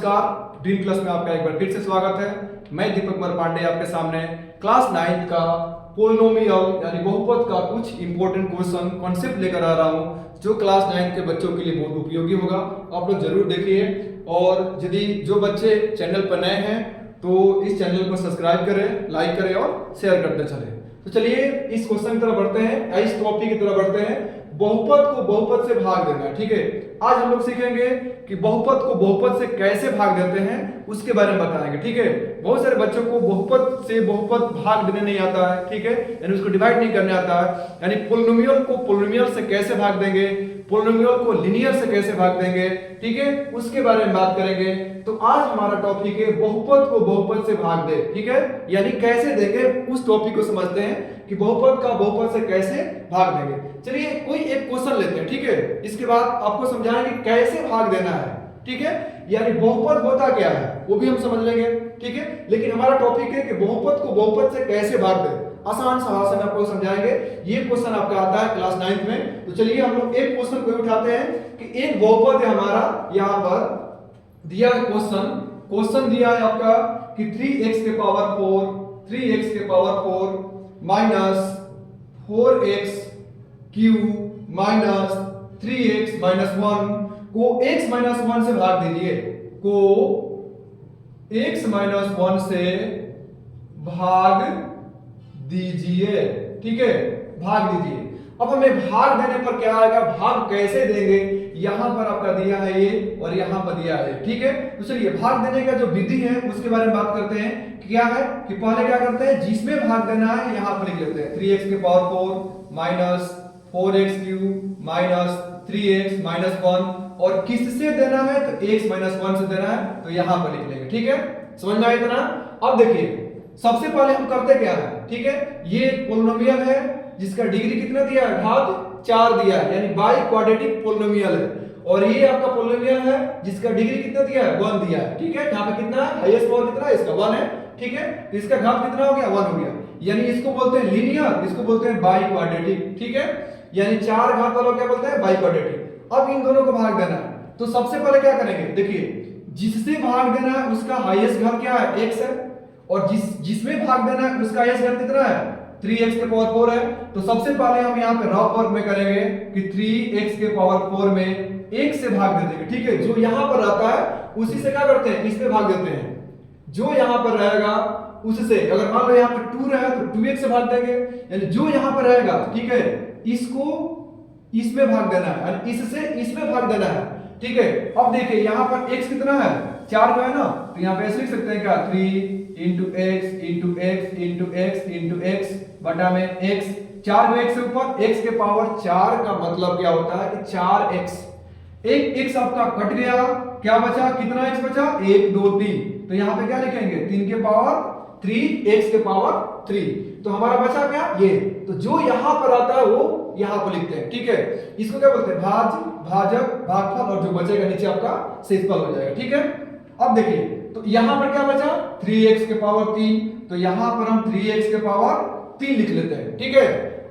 नमस्कार, dream class में आपका एक बार फिर से स्वागत है। मैं दीपक कुमार पांडे आपके सामने क्लास 9 का पोलिनोमियल यानी बहुपद का कुछ इंपॉर्टेंट क्वेश्चन कॉन्सेप्ट लेकर आ रहा हूं, जो क्लास 9 के बच्चों के लिए बहुत उपयोगी होगा। आप लोग जरूर देखिए, और यदि जो बच्चे चैनल पर नए हैं तो इस चैनल को सब्सक्राइब करें, लाइक करें और शेयर करते चलें। तो चलिए इस क्वेश्चन की तरफ बढ़ते हैं, इस टॉपिक की तरफ बढ़ते हैं। बहुपद को बहुपद से भाग देना है, ठीक है। आज हम लोग सीखेंगे कि बहुपद को बहुपद से कैसे भाग देते हैं, उसके बारे में बताएंगे, ठीक है। बहुत सारे बच्चों को बहुपद से बहुपद भाग देने नहीं आता है, ठीक है, यानी उसको डिवाइड नहीं करने आता है। यानी पोलिनोमियल को पोलिनोमियल से कैसे भाग देंगे, पोलिनोमियल को लीनियर से कैसे भाग देंगे, ठीक है, उसके बारे में बात करेंगे। तो आज हमारा टॉपिक है बहुपद को बहुपद से भाग दे, ठीक है, यानी कैसे देंगे उस टॉपिक को समझते हैं कि बहुपद का बहुपद से कैसे भाग देंगे। चलिए कोई एक क्वेश्चन लेते हैं, ठीक है, इसके बाद आपको समझाएंगे कैसे भाग देना है, ठीक है, यानी बहुपद होता क्या है वो भी हम समझ लेंगे, ठीक है। लेकिन हमारा टॉपिक है कि बहुपद को बहुपद से कैसे भाग दें, आसान सा भाषा में आपको समझाएंगे। ये क्वेश्चन आपका आता है क्लास 9 में। तो चलिए हम लोग एक क्वेश्चन को उठाते हैं कि एक बहुपद है हमारा, यहाँ पर दिया है क्वेश्चन दिया है आपका कि 3x के power 4 minus 4x cube minus 3x minus 1 को x माइनस 1 से भाग दीजिए, को x माइनस 1 से भाग दीजिए, ठीक है, भाग दीजिए। अब हमें भाग देने पर क्या आएगा, भाग कैसे देंगे, यहां पर आपका दिया है ये और यहां पर दिया है, ठीक है। तो चलिए भाग देने का जो विधि है उसके बारे में बात करते हैं। क्या है कि पहले क्या करते हैं, जिसमें भाग देना है यहां पर लिख लेते हैं 3x के power 4 minus 4x cube minus 3x minus 1, और किससे देना है तो x माइनस 1 से देना है, तो यहां पर लिख लेंगे, ठीक है। समझ में आया इतना। अब देखिए सबसे पहले हम करते क्या है, ठीक है, ये पोलिनोमियल है जिसका डिग्री कितना दिया है, घात 4 दिया है, यानी बाई क्वाड्रेटिक पोलिनोमियल है। और ये आपका पोलिनोमियल है जिसका डिग्री कितना दिया है, 1 दिया है, ठीक है। यहाँ पे कितना है, हाईएस्ट पावर कितना है इसका, 1 है, ठीक है। तो इसका घात कितना हो गया, 1 हो गया, यानी इसको बोलते हैं लीनियर, इसको बोलते हैं बाई क्वाड्रेटिक, ठीक है, यानी 4 घात वालों क्या बोलते हैं, बाई क्वाड्रेटिक। अब इन दोनों को भाग देना है, तो सबसे पहले क्या करेंगे, देखिए जिससे भाग देना है उसका हाईएस्ट घात क्या है, x है, और जिसमें भाग देना है उसका हाईएस्ट घात कितना है, 3x के पावर 4 है। तो सबसे पहले हम यहाँ पे रफ वर्क में करेंगे कि 3x के पावर 4 में 1 से भाग दे देंगे, ठीक है। जो यहाँ पर आता है उसी से क्या करते हैं, इसमें भाग देते हैं। जो यहाँ पर रहेगा उससे, अगर मान लो यहाँ पर 2 रहा तो 2x से भाग देंगे, यानी जो यहाँ पर रहेगा, ठीक है, इसको इसमें भाग देना है, यानी इससे इसमें भाग देना है, ठीक है। अब देखिए यहाँ पर x कितना है, 4 जो है ना, तो यहाँ पे ऐसे लिख सकते हैं क्या, 3 into x into x into x into x बटा में x, 4 को x से ऊपर, x के पावर 4 का मतलब क्या होता है कि 4x, एक x आपका कट गया, क्या बचा, कितना x बचा, 1 2 3, तो यहाँ पे क्या लिखेंगे, 3 के पावर 3 x के पावर 3, तो हमारा बचा क्या ये। तो जो यहाँ पर आता है वो यहाँ पर लिखते हैं, ठीक है। इसको क्या बोलते हैं, भाजक भागफल, और जो बचेगा नीचे आपका शेषफल हो जाएगा, ठीक है। अब देखिए तो यहां पर क्या बचा, 3x के पावर 3, तो यहां पर हम 3x के पावर 3 लिख लेते हैं, ठीक है।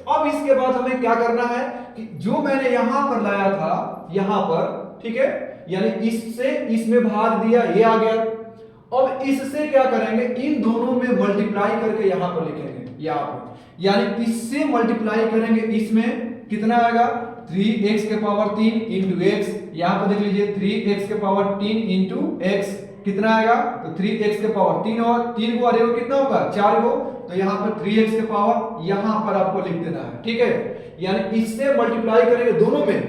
अब इसके बाद हमें क्या करना है कि जो मैंने यहां पर लाया था यहां पर, ठीक है, यानी इससे इसमें भाग दिया, ये आ गया। अब इससे क्या करेंगे, इन दोनों में मल्टीप्लाई करके यहां पर लिखेंगे, यहां पर, यानी इससे मल्टीप्लाई करेंगे, इसमें कितना आएगा, 3x के पावर 3 इंटू एक्स, यहां पर देख लीजिए 3x के पावर 3 इंटू एक्स कितना आएगा, तो 3x के पावर 3, और 3 को अरे कितना होगा, 4 को, तो यहाँ पर 3x के पावर यहां पर आपको लिख देना है, ठीक है। यानी इससे मल्टीप्लाई करेंगे दोनों में,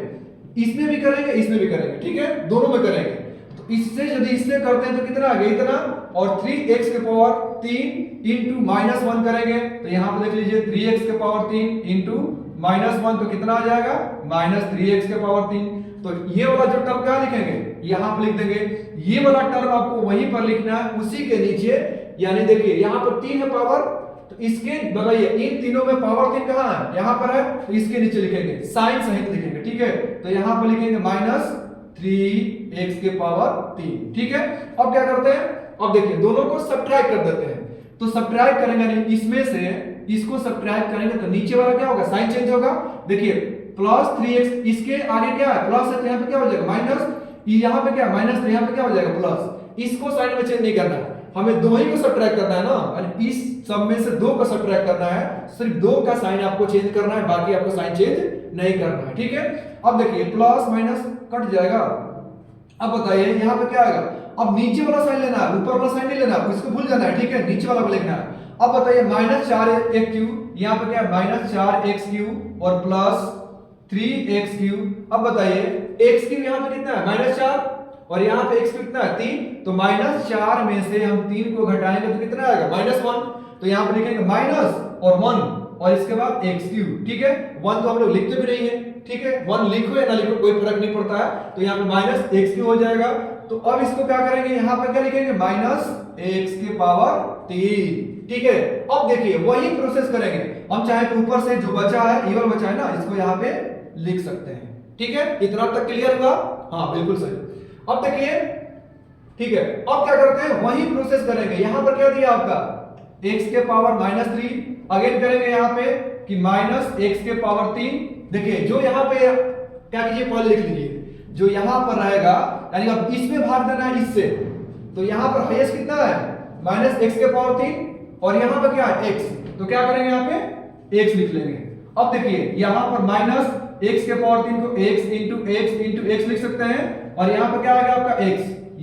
इसमें भी करेंगे इसमें भी करेंगे, ठीक है, दोनों में करेंगे। तो इससे यदि इससे करते हैं तो कितना आ गया, इतना, और 3x के पावर 3 इंटू माइनस 1 करेंगे, तो यहाँ पर देख लीजिए 3x के पावर 3 इंटू माइनस 1, तो कितना आ जाएगा, माइनस 3x के पावर 3। तो ये वाला जो टर्म क्या लिखेंगे, यहाँ पर लिख देंगे, ये वाला टर्म आपको वहीं पर लिखना है, उसी के नीचे, यानी देखिए यहाँ पर 3 है पावर, तो इसके लगाइए, इन तीनों में पावर 3 कहाँ है, यहाँ पर है, तो इसके नीचे लिखेंगे, साइन सहित लिखेंगे, ठीक है। तो यहाँ पर लिखेंगे माइनस 3x के पावर 3, ठीक है। अब क्या करते हैं, अब देखिए दोनों को सब्ट्रैक्ट कर देते हैं, तो सब्ट्रैक्ट करेंगे, यानी इसमें से इसको सब्ट्रैक्ट करेंगे तो नीचे वाला क्या होगा, साइन चेंज होगा। देखिए प्लस 3x, इसके आगे क्या है, प्लस है, तो यहाँ पे क्या हो जाएगा माइनस, ये यहाँ पे क्या माइनस, तो यहाँ पे क्या हो जाएगा प्लस। इसको साइन में चेंज नहीं करना है, हमें दो ही को सब्ट्रैक्ट करना है ना, और इस सब में से दो का सब्ट्रैक्ट करना है, सिर्फ दो का साइन आपको चेंज करना है, बाकी आपको साइन चेंज नहीं करना है, ठीक है। अब देखिए प्लस माइनस कट जाएगा। अब बताइए यहाँ पे क्या आएगा, अब नीचे वाला साइन लेना है, ऊपर वाला साइन नहीं लेना, इसको भूल जाना है, ठीक है, नीचे वाला को लिखना है। अब बताइए -4x3, यहाँ पे क्या है -4x3 और प्लस 3x3। अब बताइए x3 यहाँ पे कितना है -4 और यहाँ पे x कितना है 3, तो -4 में से हम 3 को घटाएंगे तो कितना आएगा -1, तो यहाँ पे लिखेंगे माइनस और 1 और इसके बाद x3, ठीक है। 1 तो हम लोग लिखते भी नहीं है, ठीक है, 1 लिखो या ना लिखो कोई फर्क नहीं पड़ता है, तो यहाँ पे -x3 हो जाएगा। तो अब इसको क्या करेंगे, यहाँ पे क्या लिखेंगे -x⁻3, ठीक है। अब देखिए वही प्रोसेस करेंगे, हम चाहे तो ऊपर से जो बचा है इवन बचा है ना, इसको यहाँ पे लिख सकते हैं, ठीक है। इतना तक क्लियर हुआ? हाँ बिल्कुल सही। अब देखिए ठीक है, अब क्या करते हैं वही प्रोसेस करेंगे। यहां पर क्या दिया आपका x⁻³ अगेन करेंगे यहाँ पे कि -x⁻3। देखिए जो यहाँ पे क्या कीजिए पहले लिख लीजिए, जो यहां पर रहेगा यानी अब इसमें भाग देना है इससे, तो यहां पर हाईएस्ट कितना है -x⁻3 और यहां पर क्या है x, तो क्या करेंगे यहाँ पे x लिख लेंगे। अब देखिए यहां पर -x⁻3 को x इंटू x लिख सकते हैं और यहाँ पर क्या आ गया आपका x,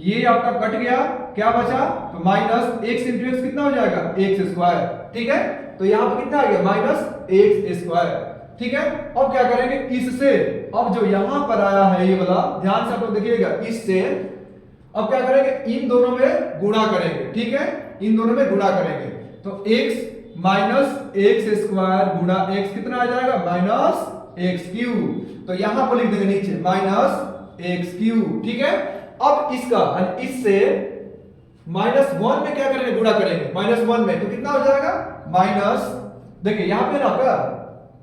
ये आपका कट गया, क्या बचा तो -x इंटू x कितना हो जाएगा x², ठीक है। तो यहाँ पर कितना आ गया -x², ठीक है। अब क्या करेंगे इससे, अब जो यहाँ पर आया है ये वाला ध्यान से आप लोग देखिएगा, इससे अब क्या करेंगे इन दोनों में गुणा करेंगे, ठीक है, इन दोनों में गुणा करेंगे तो x -x² गुणा x कितना आ जाएगा -x³, तो यहां पर लिख देंगे नीचे -x³, ठीक है। अब इसका इससे -1 में क्या करेंगे गुणा करेंगे, -1 में तो कितना हो जाएगा माइनस, देखिए यहां पे ना आपका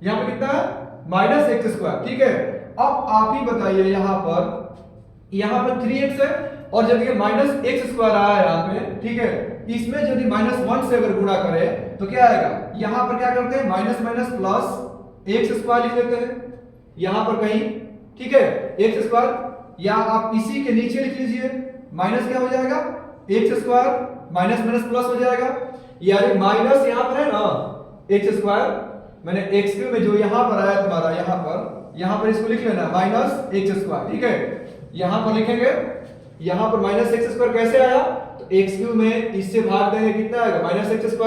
यहां पे कितना है -x², ठीक है। अब आप ही बताइए यहां पर 3x है और जब ये -x² आया यहाँ पे, ठीक है, इसमें यदि -1 से अगर गुणा करें तो क्या आएगा, यहां पर क्या करते हैं माइनस प्लस x² लिख लेते हैं यहां पर कहीं, ठीक है, x², या आप इसी के नीचे लिख लीजिए माइनस क्या हो जाएगा x² माइनस प्लस हो जाएगा, यानी माइनस यहां पर है ना x², मैंने x³ में जो यहां पर आया तुम्हारा यहां पर इसको लिख लेना -x², ठीक है। यहां पर लिखेंगे, यहां पर -x² कैसे आया, तो x³ में इससे भाग देंगे कितना आएगा -x²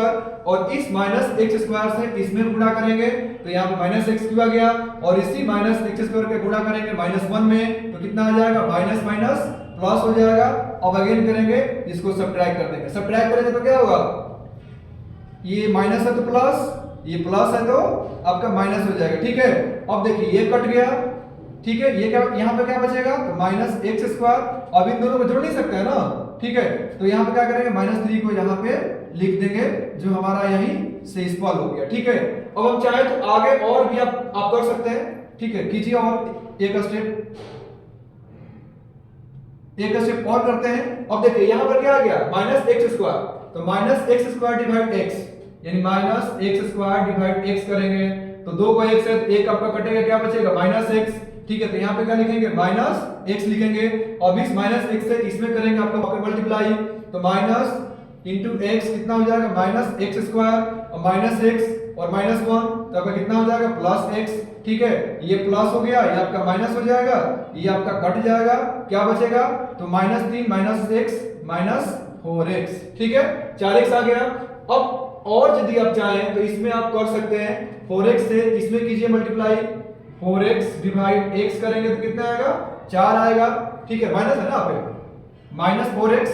और इस -x² से इसमें गुणा करेंगे तो यहाँ पे -x³ आ गया और इसी -x² के गुणा करेंगे -1 में तो कितना आ जाएगा माइनस प्लस हो जाएगा। अब अगेन करेंगे इसको सब्ट्रैक्ट कर देंगे, सब्ट्रैक्ट करेंगे तो क्या होगा, ये माइनस है तो प्लस, ये प्लस है तो आपका माइनस हो जाएगा, ठीक है। अब देखिए ये कट गया, ठीक है, ये क्या यहाँ पे क्या बचेगा तो -x², अब इन दोनों को जोड़ नहीं सकते हैं ना, ठीक है, तो यहाँ पे क्या करेंगे -3 को यहाँ पे लिख देंगे जो हमारा यही शेषफल हो गया, ठीक है। अब हम चाहे तो आगे और भी आप कर सकते हैं, ठीक है, कीजिए और एक स्टेप और करते हैं। अब देखिए यहाँ पर क्या आ गया -x², तो -x² डिवाइड x यानी -x² डिवाइड x करेंगे तो 2 को x है तो 1 आपका कटेगा, क्या बचेगा -x, ठीक है। तो यहाँ पे क्या लिखेंगे -x लिखेंगे और इस -x से इसमें करेंगे आपका मल्टीप्लाई तो माइनस इंटू x कितना हो जाएगा -x² और -x और -1 तो आपका कितना हो जाएगा +x, ठीक है। ये प्लस हो गया, ये आपका माइनस हो जाएगा, ये आपका कट जाएगा, क्या बचेगा तो -3 -x -4x, ठीक है, 4x आ गया। अब और यदि आप चाहें तो इसमें आप कर सकते हैं 4x से इसमें कीजिए मल्टीप्लाई, 4x डिवाइड x करेंगे तो कितना आएगा 4 आएगा, ठीक है, माइनस है ना आप -4x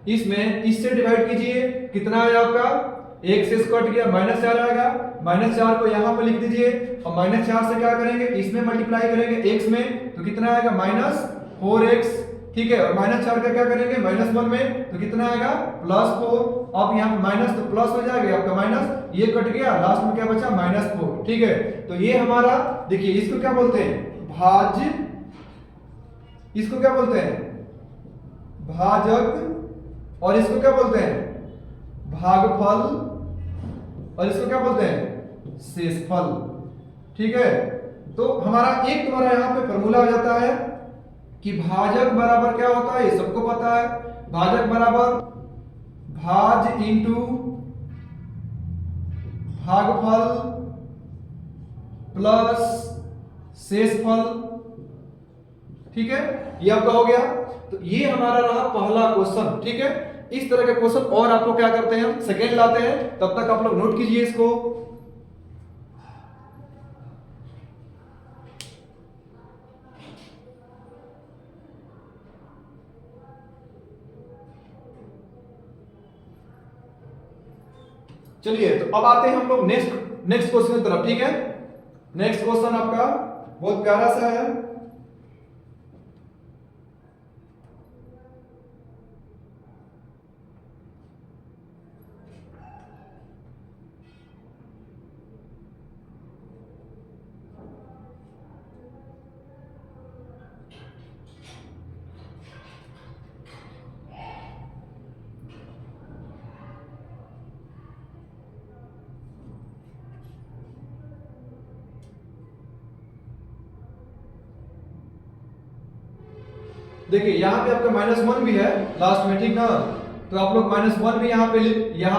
इसमें इससे डिवाइड कीजिए कितना आया आपका, एक से कट गया -4 आएगा, -4 को यहाँ पे लिख दीजिए और -4 से क्या करेंगे इसमें मल्टीप्लाई करेंगे x में तो कितना आएगा -4x, ठीक है, और -4 का क्या करेंगे -1 में तो कितना आएगा +4। अब यहाँ पे माइनस तो प्लस हो जाएगा आपका माइनस, ये कट गया, लास्ट में क्या बचा -4, ठीक है। तो ये हमारा देखिए इसको क्या बोलते हैं भाज्य, इसको क्या बोलते हैं भाजक और इसको क्या बोलते हैं भागफल और इसको क्या बोलते हैं शेषफल, ठीक है। तो हमारा एक तुम्हारा यहाँ पे फॉर्मूला हो जाता है कि भाजक बराबर क्या होता है, ये सबको पता है। भाजक बराबर भाज इंटू भागफल प्लस शेषफल। ठीक है, ये आपका हो गया। तो ये हमारा रहा पहला क्वेश्चन। ठीक है, इस तरह के क्वेश्चन और आप लोग क्या करते हैं, हम सेकेंड लाते हैं, तब तक आप लोग नोट कीजिए इसको। चलिए, तो अब आते हैं हम लोग नेक्स्ट क्वेश्चन की तरफ। ठीक है, नेक्स्ट क्वेश्चन आपका बहुत प्यारा सा है। देखिए यहाँ पे आपका -1 भी है लास्ट में, ठीक ना, तो आप लोग -1 भी यहाँ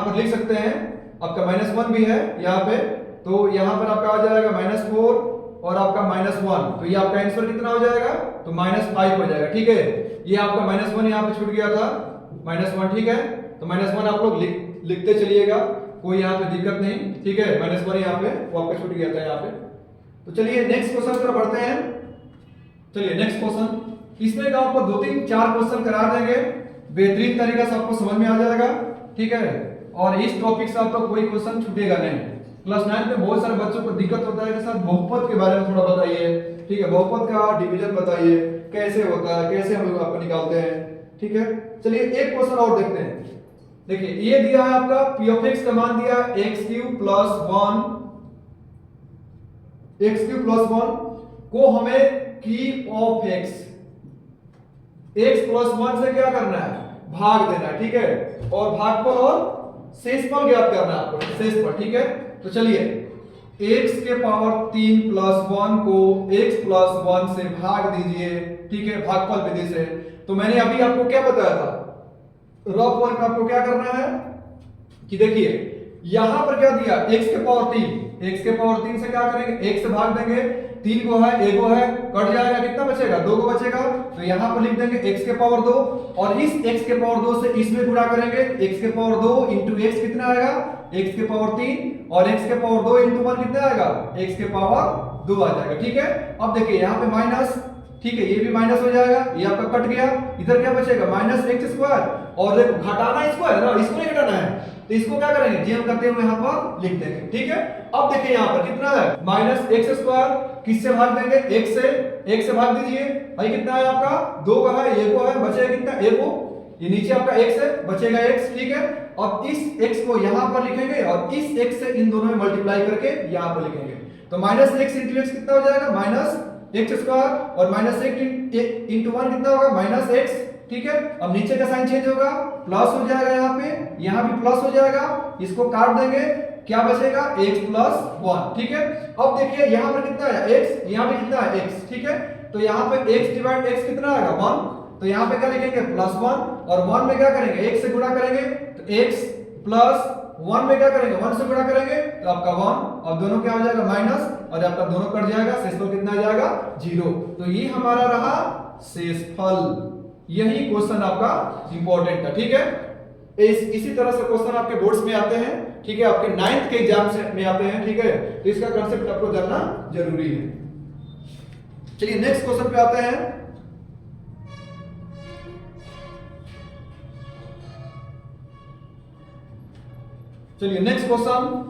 पर लिख सकते हैं। आपका -1 भी है यहाँ पे, तो यहाँ पर आपका आ जाएगा -4 और आपका -1, तो ये आपका आंसर कितना हो जाएगा, तो -5 हो जाएगा। ठीक है, ये आपका -1 यहाँ पे छूट गया था, -1। ठीक है, तो -1 आप लोग लिखते चलिएगा, कोई यहाँ पे दिक्कत नहीं। ठीक है, -1 यहाँ पे वो आपका छूट गया था यहाँ पे। तो चलिए नेक्स्ट क्वेश्चन की तरफ बढ़ते हैं। चलिए नेक्स्ट क्वेश्चन, इसमें आपको 2-3-4 क्वेश्चन करा देंगे, बेहतरीन तरीके से आपको समझ में आ जाएगा। ठीक है, और इस टॉपिक से आपका कोई क्वेश्चन छूटेगा नहीं। क्लास 9 में बहुत सारे बच्चों को दिक्कत होता है कि सर बहुपद के बारे में थोड़ा बताइए। ठीक है, बहुपद का डिवीजन बताइए, कैसे होता है, कैसे हम लोग आपको निकालते हैं। ठीक है, चलिए एक क्वेश्चन और देखते हैं। देखिए ये दिया है आपका p ऑफ x का मान दिया है x³ + 1, x³ + 1 को हमें की ऑफ x + 1 से क्या करना है, भाग देना है। ठीक है, और भागफल और शेषफल ज्ञात करना है आपको, शेषफल। ठीक है, तो चलिए x के पावर 3 + 1 को x + 1 से भाग दीजिए। ठीक है, भागफल विधि से। तो मैंने अभी आपको क्या बताया था, रफ वर्क में आपको क्या करना है कि देखिए यहां पर क्या दिया, x के पावर 3 से क्या करेंगे, x से भाग देंगे, 3 को है, 1 को है, कट जाएगा, कितना बचेगा, 2 को बचेगा। तो यहां पर लिख देंगे x के पावर 2, और इस x के पावर 2 से इसमें गुणा करेंगे, x के पावर 2 इंटू x कितना आएगा, x के पावर 3, और x के पावर 2 इंटू 1 कितना आएगा, x के पावर 2 आ जाएगा। ठीक है, अब देखिए यहां पे माइनस, ठीक है, ये भी माइनस हो जाएगा, ये आपका कट गया, इधर क्या बचेगा, -x², और देखो घटाना इसको है ना, इसको नहीं घटाना है, तो इसको क्या करेंगे, जेम करते हुए यहां पर लिख देंगे। ठीक है, अब देखिए यहां पर कितना है, -x², किससे भाग देंगे, x से भाग दीजिए भाई, कितना है आपका, 2 का है, 1 को है, बचेगा कितना, 1 को, ये नीचे आपका x है, बचेगा x। ठीक है, अब इस x को यहां पर लिखेंगे, और इस x से इन दोनों में मल्टीप्लाई करके यहां पर लिखेंगे, तो -x × x कितना हो जाएगा, -x², और -x इंटू 1 कितना होगा, -x। ठीक है, अब नीचे का साइन चेंज होगा, प्लस हो जाएगा, यहाँ पे यहाँ भी प्लस हो जाएगा, इसको काट देंगे, क्या बचेगा, x + 1। ठीक है, अब देखिए यहाँ पर कितना है x, यहाँ पे कितना है x। ठीक है, तो यहाँ पे x/x कितना आएगा, 1, तो यहाँ पे क्या लिखेंगे, +1, और 1 में क्या करेंगे, x से गुणा करेंगे, तो x + 1 में क्या करेंगे, 1 से गुणा करेंगे, तो आपका 1, और दोनों क्या हो जाएगा, माइनस, और आपका दोनों कट जाएगा, शेषफल कितना आ जाएगा, 0। तो ये हमारा रहा शेषफल। यही क्वेश्चन आपका इंपॉर्टेंट था। ठीक है, इसी तरह से क्वेश्चन आपके बोर्ड्स में आते हैं। ठीक है, आपके 9th के एग्जाम में आते हैं। ठीक है, तो इसका कांसेप्ट आपको जानना जरूरी है। चलिए नेक्स्ट क्वेश्चन पे आते हैं। चलिए नेक्स्ट क्वेश्चन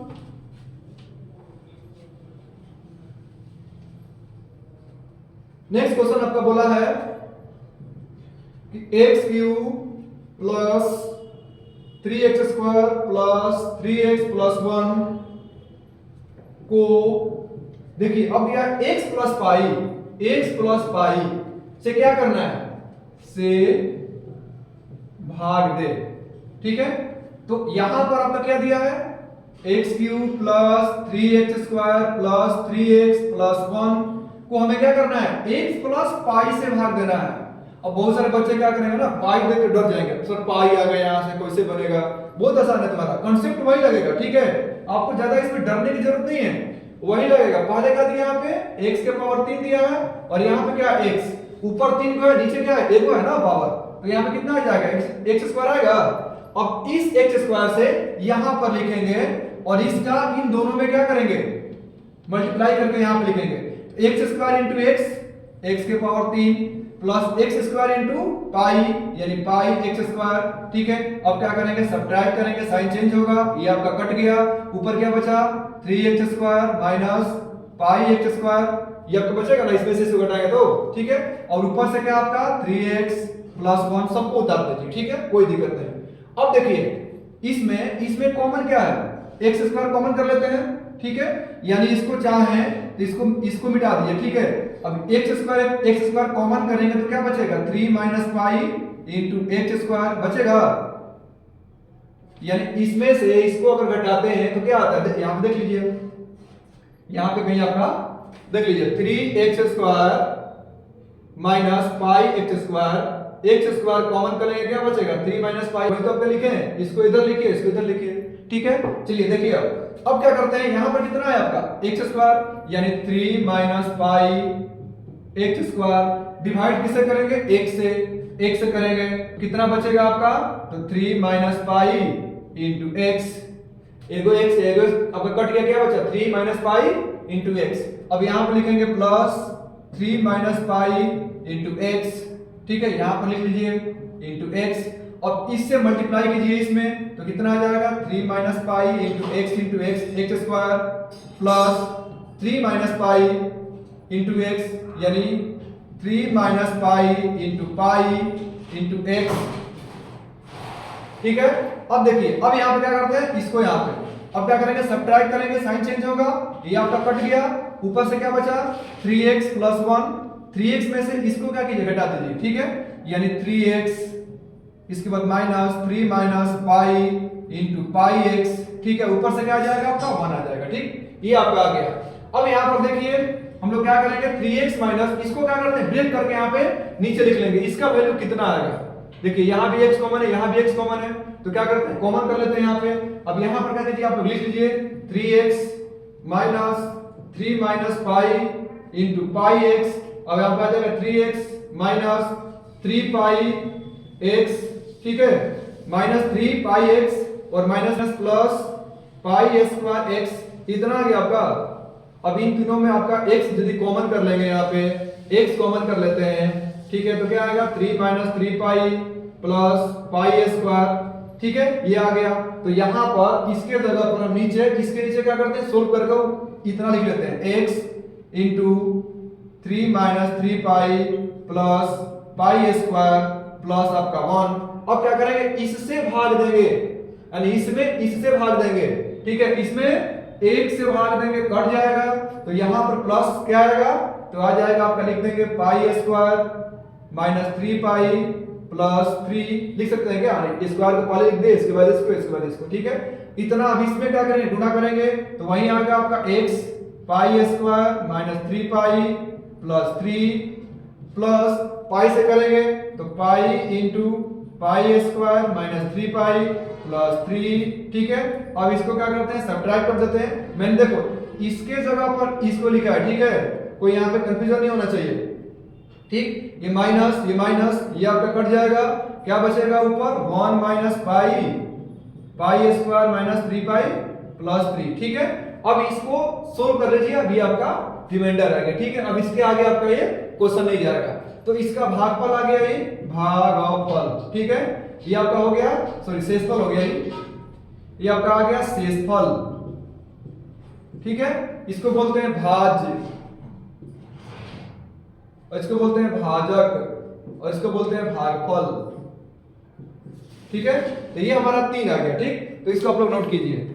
आपका बोला है कि x³ + 3x² + 3x + 1 को, देखिए अब दिया x + पाई से क्या करना है, से भाग दे। ठीक है, तो यहां पर आपका क्या दिया है, x³ + 3x² + 3x + 1 को हमें क्या करना है, x + पाई से भाग देना है। अब बहुत सारे बच्चे क्या करेंगे ना, पाई देख के डर जाएंगे, सर पाई आ गया यहाँ से कैसे बनेगा। बहुत आसान है, तुम्हारा कंसेप्ट वही लगेगा, ठीक है। आपको ज्यादा इसमें डरने की जरूरत नहीं है, वही लगेगा। पहले क्या दिया यहाँ पे x के पावर 3 दिया है, और यहाँ पे क्या है x, ऊपर 3 को है, नीचे क्या है 1 को है ना पावर, तो यहाँ पे कितना आ जाएगा x स्क्वायर आएगा। अब इस x स्क्वायर से यहाँ पर लिखेंगे और इसका इन दोनों में क्या करेंगे, मल्टीप्लाई करके यहाँ पे लिखेंगे x स्क्वायर इंटू x के power 3 plus x square into pi यानी पाई x स्क्वायर, ठीक है। अब क्या करेंगे, सब्ट्रैक्ट करेंगे, साइन चेंज होगा, ये आपका कट गया, ऊपर क्या बचा 3x square minus pi x square, ये आपको बचेगा ना, इसमें से इसको घटाएंगे तो, ठीक है। और ऊपर से क्या आपका 3x प्लस 1 सबको उतार दीजिए, ठीक है, कोई दिक्कत नहीं। अब देखिए इसमें कॉमन क्या है, x स्क्वायर कॉमन कर लेते हैं, ठीक है, यानी इसको चाहे तो इसको मिटा दीजिए, ठीक है। अब x स्क्वायर कॉमन करेंगे तो क्या बचेगा 3 minus pi into x square बचेगा, यानी इसमें से इसको अगर घटाते हैं तो क्या आता है, यहां पे देख लीजिए, यहां पे कहीं आपका देख लीजिए 3x square minus pi x square common करेंगे क्या बचेगा 3 माइनस पाई, वही तो आपने लिखे हैं, इसको इधर लिखिए, इसको इधर लिखिए, ठीक है। चलिए देखिए अब क्या करते हैं, यहां पर कितना है आपका x स्क्वायर यानी 3 minus pi x square divide किससे करेंगे, x से करेंगे, कितना बचेगा आपका, तो 3 माइनस पाई इंटू x, एगो आपका कट गया, क्या बचा 3 माइनस पाई इंटू x। अब यहां पर लिखेंगे plus 3 minus pi into x, ठीक है, यहां पर लिख लीजिए इंटू x। अब इससे मल्टीप्लाई कीजिए इसमें तो कितना आ जाएगा 3 minus pi into x square plus 3 minus pi into x यानी 3 माइनस पाई इंटू x, ठीक है। अब देखिए अब यहाँ पे क्या करते हैं, इसको यहाँ पे अब क्या करेंगे, सब्ट्रैक्ट करेंगे, साइन चेंज होगा, ये आपका कट गया, ऊपर से क्या बचा 3x प्लस 1, 3x में से इसको क्या कीजिए घटा दीजिए, ठीक है, यानी 3x, इसके बाद minus 3 minus pi into pi x, ठीक है, ऊपर से क्या आ जाएगा आपका 1 आ जाएगा, ठीक, ये आपका आ गया। अब यहाँ पर देखिए हम लोग क्या करेंगे 3x माइनस इसको क्या करते हैं ब्रेक करके यहाँ पे नीचे लिख लेंगे, इसका वैल्यू कितना आएगा, देखिए यहाँ भी x कॉमन है, यहाँ भी x कॉमन है, तो क्या करते हैं कॉमन कर लेते हैं यहाँ पे। अब यहाँ पर क्या कीजिए आप लिख लीजिए 3x minus 3 minus pi into pi x, अब यहाँ पे आ जाएगा 3x माइनस 3 पाई x, ठीक है, माइनस 3 पाई x और minus plus pi square x, इतना आ गया आपका। अब इन तीनों में आपका x यदि कॉमन कर लेंगे, यहाँ पे x कॉमन कर लेते हैं, ठीक है, तो क्या आएगा 3 minus 3 pi plus pi square, ठीक है, ये आ गया। तो यहाँ पर इसके जगह पर हम इसके नीचे क्या करते हैं सोल्व करके इतना लिख लेते हैं x into 3 minus 3 pi plus pi square plus आपका 1। अब क्या करेंगे इससे भाग देंगे, यानी इससे भाग देंगे, ठीक है, इसमें 1 से भाग देंगे कट जाएगा, तो यहां पर प्लस क्या आएगा, तो आ जाएगा आपका लिख देंगे pi square minus 3 pi plus 3 लिख सकते हैं क्या, स्क्वायर को पहले लिख दे, इसके बाद इसको, ठीक है। इतना अब इसमें क्या करेंगे गुणा करेंगे, तो वही आएगा आपका x pi square minus 3 pi plus 3 plus pi से करेंगे तो pi into pi square minus 3 pi plus 3, ठीक है। अब इसको क्या करते हैं सब्ट्रैक्ट कर देते हैं। मैंने देखो इसके जगह पर इसको लिखा है, ठीक है, कोई यहाँ पे कंफ्यूजन नहीं होना चाहिए, ठीक। ये माइनस ये आपका कट जाएगा, क्या बचेगा ऊपर 1 minus pi square minus 3 pi plus 3, ठीक है। अब इसको सोल्व कर लीजिए, अभी आपका रिमाइंडर आ गया, ठीक है। अब इसके आगे आपका ये क्वेश्चन नहीं जाएगा, तो इसका भागफल आ गया, ये भागफल, ठीक है, ये आपका हो गया, सॉरी शेषफल हो गया, ये आपका आ गया शेषफल, ठीक है। इसको बोलते हैं भाज्य, और इसको बोलते हैं भाजक, और इसको बोलते हैं भागफल, ठीक है। तो ये हमारा 3 आ गया, ठीक। तो इसको आप लोग नोट कीजिए।